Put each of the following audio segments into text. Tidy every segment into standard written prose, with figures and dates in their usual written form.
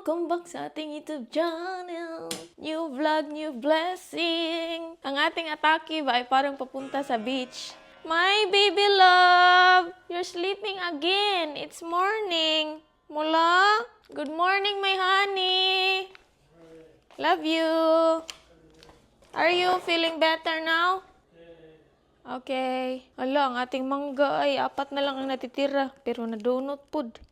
Welcome back sa ating YouTube channel. New vlog, new blessing. Ang ating atake ba ay parang papunta sa beach. My baby love, you're sleeping again. It's morning. Mula, good morning my honey. Love you. Are you feeling better now? Okay. Ala, ang ating mangga ay 4 na lang ang natitira. Pero nadunot pod.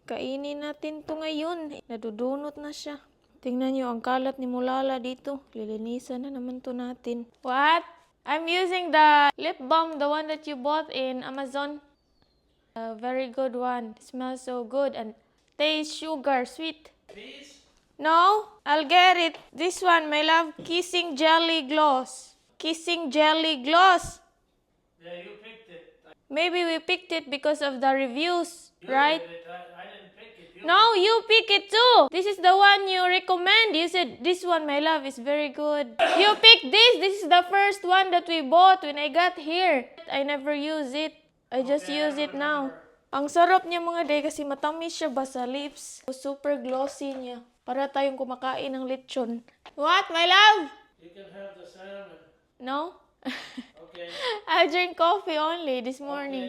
Kainin natin to ngayon. Nadudunot na siya. Tingnan nyo, ang kalat ni Mulala dito. Lilinisan na naman to natin. What? I'm using the lip balm, the one that you bought in Amazon. A very good one. It smells so good and tastes sugar, sweet. Please? No, I'll get it. This one, my love, Kissing Jelly Gloss. Kissing Jelly Gloss. Yeah, you picked it. Maybe we picked it because of the reviews, You right? did it. I didn't pick it. You No, you pick it too. This is the one you recommend. You said this one, my love, is very good. You picked this. This is the first one that we bought when I got here. I never use it. I just Okay, use I it now. remember. Ang sarap niya mga day kasi matamis siya ba sa lips. Super glossy niya. Para tayong kumakain ng lechon. What, my love? You can have the salmon. No? Okay. I drink coffee only this morning.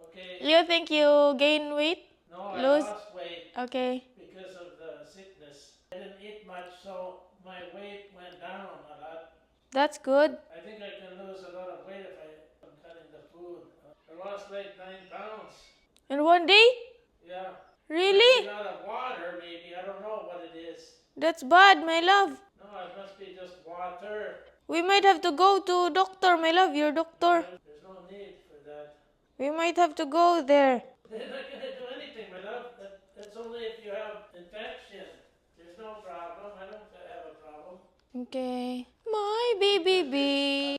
Okay. You think you gain weight? No, I Lose. lost weight Okay. because of the sickness. I didn't eat much, so my weight went down a lot. That's good. I think I can lose a lot of weight if I'm cutting the food. I lost like 9 pounds. In one day? Yeah. Really? A lot of water, maybe. I don't know what it is. That's bad, my love. No, it must be just water. We might have to go to doctor, my love, your doctor. There's no need for that. We might have to go there. They're not going to do anything, my love. That's only if you have infection. There's no problem. I don't have a problem. Okay. My baby bee.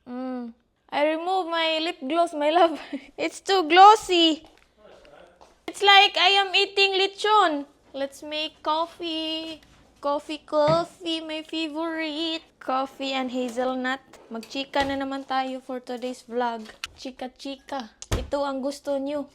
I removed my lip gloss, my love. It's too glossy. It's like I am eating lechon. Let's make coffee. Coffee, my favorite. Coffee and hazelnut. Magchika na naman tayo for today's vlog. Chika. Ito ang gusto nyo.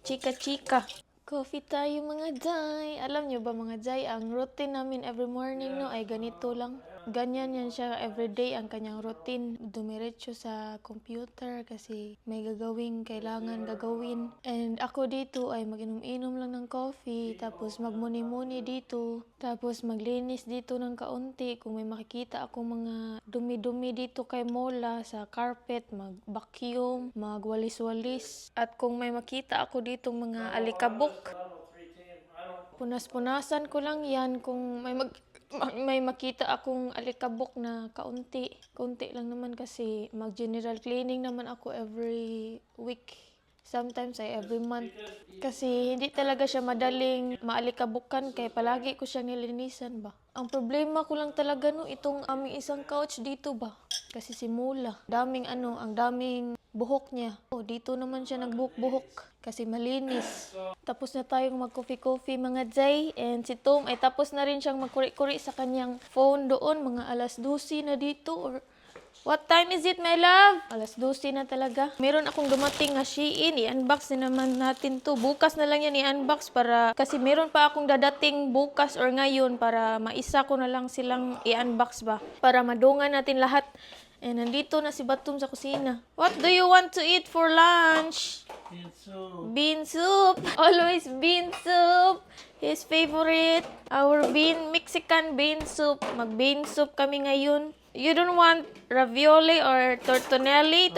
Chika. Coffee tayo mga day. Alam nyo ba mga day, ang routine namin every morning no ay ganito lang. Ganyan yan siya everyday ang kanyang routine. Dumiretso sa computer kasi may kailangan gagawin. And ako dito ay mag-inom-inom lang ng coffee. Tapos magmuni-muni dito. Tapos maglinis dito ng kaunti. Kung may makikita akong mga dumi-dumi dito kay Mola sa carpet, mag-vacuum, magwalis-walis. At kung may makita ako ditong mga alikabok, Level 3 team. I don't. punas-punasan ko lang yan kung may makita akong alikabok na kaunti. Kaunti lang naman kasi mag-general cleaning naman ako every week. Sometimes ay every month. Kasi hindi talaga siya madaling maalikabukan kaya palagi ko siyang nilinisan ba. Ang problema ko lang talaga no, itong aming isang couch dito ba. Kasi si Mula, ang daming buhok niya. Dito naman siya nagbuhok-buhok kasi malinis. Tapos na tayong mag-coffee mga Jay. And si Tom ay tapos na rin siyang magkuri-kuri sa kanyang phone doon. Mga alas 12 na dito or what time is it, my love? Alas 12 na talaga. Meron akong dumating na Shein. I-unbox na naman natin to. Bukas na lang yan i-unbox para... Kasi meron pa akong dadating bukas or ngayon para maisa ko na lang silang i-unbox ba. Para madungan natin lahat. And nandito na si Batum sa kusina. What do you want to eat for lunch? Bean soup. Bean soup. Always bean soup. His favorite. Our Mexican bean soup. Mag-bean soup kami ngayon. You don't want ravioli or tortonelli?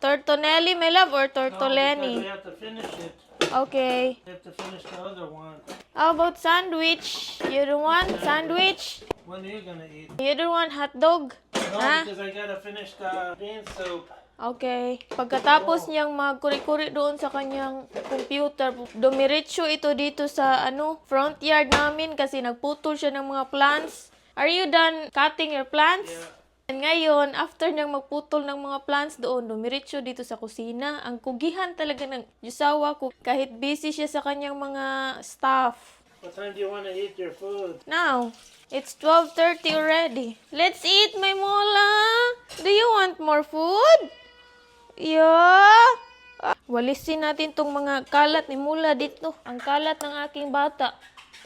Tortonelli, my love, or No, because tortellini? we have to finish it. Okay. We have to finish the other one. How about sandwich? You don't want sandwich? When are you gonna eat? You don't want hot dog? No, Huh? because I gotta finish the bean soup. Okay. Pagkatapos niyang magkuri-kuri doon sa kanyang computer, dumiretso ito dito sa front yard namin kasi nagputol siya ng mga plants. Are you done cutting your plants? Yeah. And ngayon, after niyang magputol ng mga plants doon, dumiretso dito sa kusina. Ang kugihan talaga ng yusawa ko kahit busy siya sa kanyang mga staff. What time do you want to eat your food? Now, it's 12:30 already. Let's eat, my Mola. Do you want more food? Yeah. Walisin natin tong mga kalat ni Mula dito. Ang kalat ng aking bata.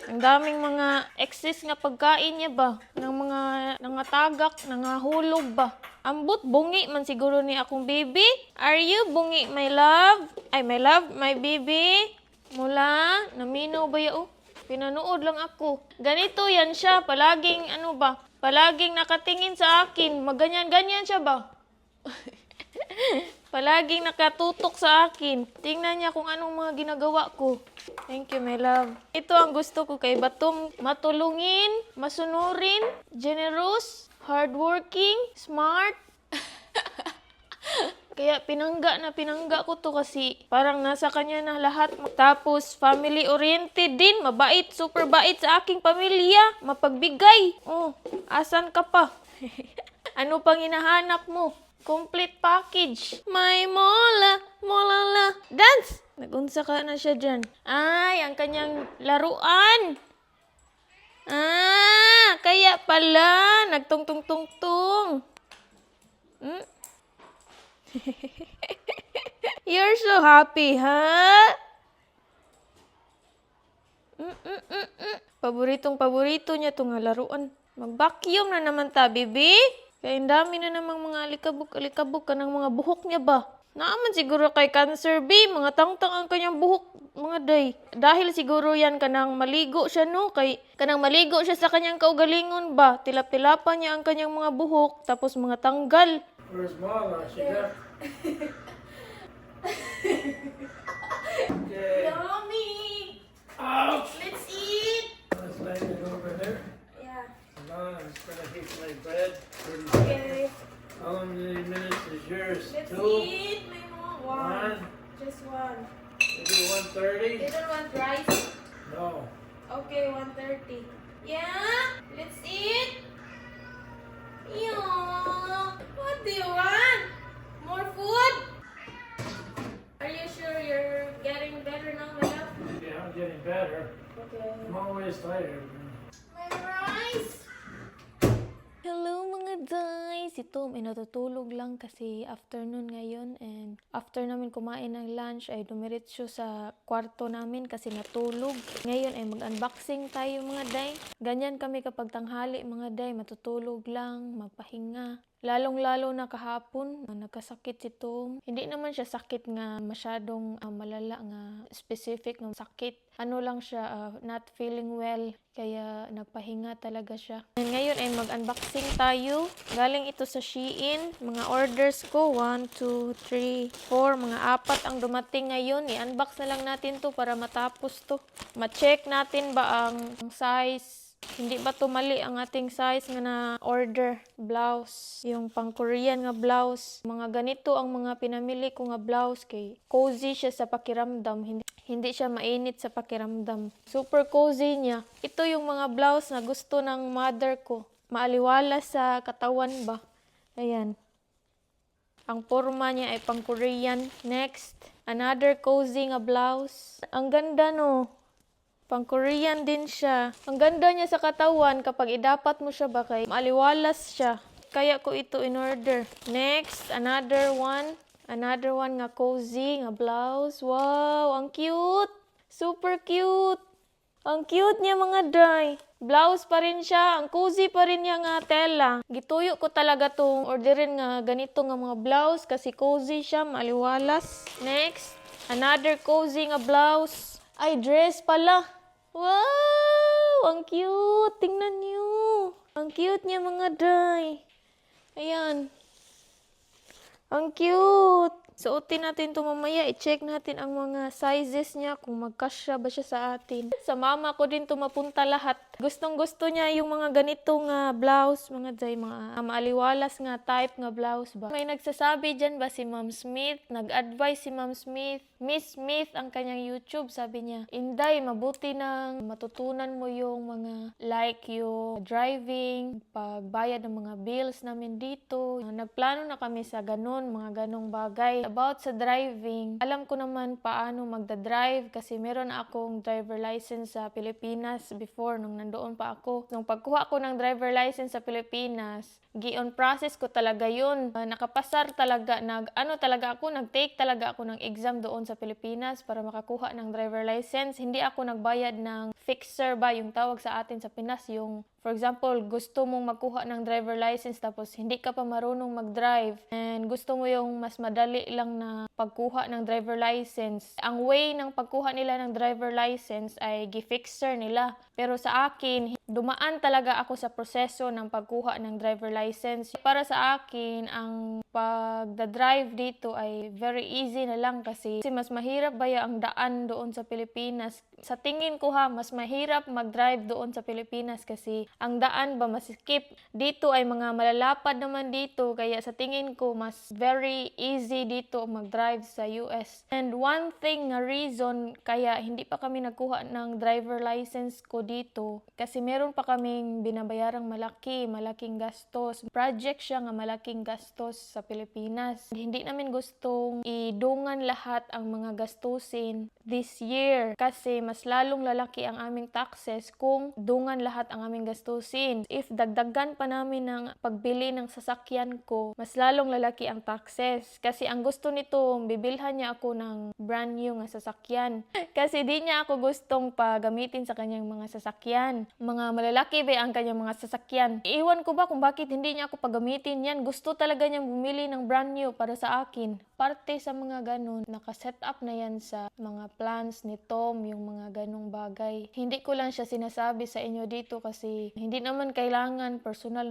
Ang daming mga excess nga pagkain niya ba? Ng mga nangatagak, nangahulog ba? Ambot, bungi man siguro ni akong baby. Are you bungi, my love? Ay, my love, my baby? Mula, naminaw ba yao? Pinanood lang ako. Ganito yan siya, palaging ano ba? Palaging nakatingin sa akin. Maganyan-ganyan siya ba? Palaging nakatutok sa akin. Tingnan niya kung anong mga ginagawa ko. Thank you, my love. Ito ang gusto ko kay Batong. Matulungin, masunurin, generous, hardworking, smart. Kaya pinangga ko to kasi parang nasa kanya na lahat. Tapos family-oriented din. Mabait, super bait sa aking pamilya. Mapagbigay. Oh, asan ka pa? Ano pang hinahanap mo? Complete package. May mola, molala. Dance! Nagunsa ka na siya dyan. Ay, ang kanyang laruan. Ah, kaya pala. Nagtungtung-tungtung. Hmm? You're so happy, ha? Paboritong-paborito niya itong laruan. Mag-vacuum na naman ta, baby. Kaya ang dami na namang mga alikabok ka ng mga buhok niya ba? Naaman siguro kay cancer, B. Mga tangtang ang kanyang buhok, mga day. Dahil siguro yan kanang maligo siya, no? Kanang maligo siya sa kanyang kaugalingon ba? Tilap-tilapan niya ang kanyang mga buhok, tapos mga tanggal. Where's Mala? She left. Okay. Yummy! Ouch! Let's eat! Let's lay it over there. Yeah. Come on, I'm just gonna eat my bread. Okay. How many minutes is yours? Let's 2? eat, my mom. One? Just one. Maybe 1:30? You don't want rice? No. Okay, 1:30. Yeah? Let's eat? Yeah. What do you want? More food? Are you sure you're getting better now, my love? Yeah, I'm getting better. Okay. I'm always tired. My rice! Hello mga guys! Ito, may natutulog lang kasi afternoon ngayon and after namin kumain ng lunch ay dumiretso sa kwarto namin kasi natulog. Ngayon ay mag-unboxing tayo mga day. Ganyan kami kapag tanghali mga day, matutulog lang, magpahinga. Lalong-lalo na kahapon, nagkasakit si Tom. Hindi naman siya sakit nga masyadong malala nga specific nga sakit. Ano lang siya, not feeling well. Kaya nagpahinga talaga siya. And ngayon ay mag-unboxing tayo. Galing ito sa Shein. Mga orders ko, 1, 2, 3, 4. Mga 4 ang dumating ngayon. I-unbox na lang natin to para matapos to. Ma-check natin ba ang size. Hindi ba mali ang ating size nga na order blouse, yung pang Korean nga blouse. Mga ganito ang mga pinamili ko nga blouse kay cozy siya sa pakiramdam, hindi siya mainit sa pakiramdam. Super cozy niya. Ito yung mga blouse na gusto ng mother ko. Maaliwalas sa katawan ba. Ayan. Ang forma niya ay pang Korean. Next, another cozy nga blouse. Ang ganda no. Pang Korean din siya. Ang ganda niya sa katawan kapag idapat mo siya ba kay maaliwalas siya. Kaya ko ito in order. Next, another one. Another one nga cozy nga blouse. Wow, ang cute. Super cute. Ang cute niya mga day. Blouse pa rin siya. Ang cozy pa rin niya nga tela. Gituyo ko talaga tong orderin nga ganito nga mga blouse kasi cozy siya, maaliwalas. Next, another cozy nga blouse. Ay, dress pala. Wow! Ang cute! Tingnan niyo! Ang cute niya mga day. Ayan. Ang cute! Suotin natin ito mamaya. I-check natin ang mga sizes niya kung magkasya ba siya sa atin. Sa mama ko din ito mapunta lahat. Gustong-gusto niya yung mga ganitong blouse, mga day, mga maaliwalas nga type nga blouse ba. May nagsasabi dyan ba si Ma'am Smith? Nag-advise si Ma'am Smith. Miss Smith ang kanyang YouTube, sabi niya, Inday, mabuti nang matutunan mo yung mga like yung driving, pagbayad ng mga bills namin dito. Nagplano na kami sa ganun, mga ganong bagay. about sa driving, alam ko naman paano magda-drive kasi meron na akong driver license sa Pilipinas before nung nandoon pa ako. Nung pagkuha ko ng driver license sa Pilipinas, gi-on process ko talaga yun. Nakapasar talaga, nag-take talaga ako ng exam doon sa Pilipinas para makakuha ng driver license. Hindi ako nagbayad ng fixer ba, yung tawag sa atin sa Pinas, yung for example, gusto mong magkuha ng driver license tapos hindi ka pa marunong mag-drive and gusto mo yung mas madali lang na pagkuha ng driver license. Ang way ng pagkuha nila ng driver license ay gi-fixer nila. Pero sa akin, dumaan talaga ako sa proseso ng pagkuha ng driver license. Para sa akin, ang pagda-drive dito ay very easy na lang kasi mas mahirap ba ang daan doon sa Pilipinas. Sa tingin ko mas mahirap mag-drive doon sa Pilipinas kasi ang daan ba masikip. Dito ay mga malalapad naman dito kaya sa tingin ko mas very easy dito mag-drive sa US. And one thing na reason kaya hindi pa kami nagkuha ng driver license ko dito kasi meron pa kaming binabayarang malaking gastos. Project siya nga malaking gastos sa Pilipinas. Hindi namin gustong idungan lahat ang mga gastusin this year kasi mas lalong lalaki ang aming taxes kung dungan lahat ang aming gastusin. If dagdagan pa namin ng pagbili ng sasakyan ko, mas lalong lalaki ang taxes. Kasi ang gusto nito, bibilhan niya ako ng brand new nga sasakyan. Kasi di niya ako gustong pagamitin sa kanyang mga sasakyan. Mga malalaki ba ang kanyang mga sasakyan? Iwan ko ba kung bakit hindi niya ako pagamitin yan? Gusto talaga niyang bumili ng brand new para sa akin. Parte sa mga ganun, nakaset up na yan sa mga plans ni Tom, yung mga ganung bagay. Hindi ko lang siya sinasabi sa inyo dito kasi hindi naman kailangan, personal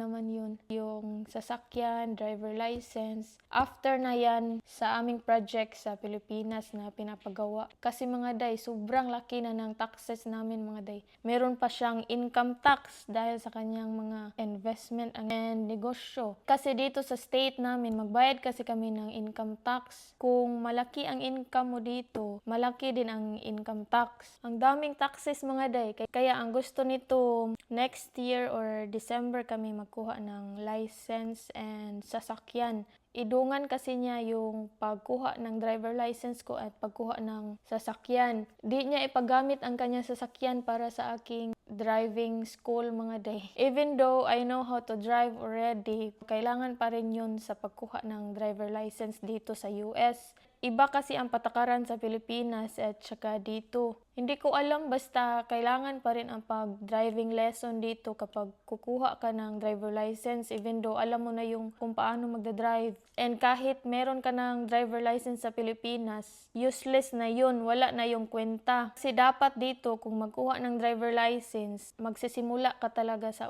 naman yun. Yung sasakyan, driver license, after na yan sa aming project sa Pilipinas na pinapagawa. Kasi mga day, sobrang laki na ng taxes namin mga day. Meron pa siyang income tax dahil sa kanyang mga investment and negosyo. Kasi dito sa state namin, magbayad kasi kami ng income tax. Kung malaki ang income mo dito, malaki din ang income tax. Ang daming taxes mga day. Kaya ang gusto nito, next year or December kami magkuha ng license and sasakyan. Idungan kasi niya yung pagkuha ng driver license ko at pagkuha ng sasakyan. Di niya ipagamit ang kanyang sasakyan para sa aking driving school mga day. Even though I know how to drive already, kailangan pa rin yun sa pagkuha ng driver license dito sa US. Iba kasi ang patakaran sa Pilipinas at saka dito. Hindi ko alam basta kailangan pa rin ang pag-driving lesson dito kapag kukuha ka ng driver license even though alam mo na yung kung paano magdadrive. And kahit meron ka ng driver license sa Pilipinas, useless na yun, wala na yung kwenta. Kasi dapat dito kung magkuha ng driver license, magsisimula ka talaga sa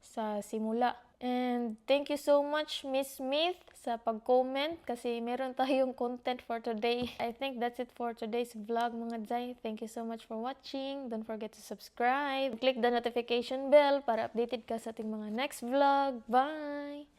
sa simula. And thank you so much, Miss Smith, sa pag-comment kasi meron tayong content for today. I think that's it for today's vlog mga Jai. Thank you so much for watching. Don't forget to subscribe. Click the notification bell para updated ka sa ating mga next vlog. Bye!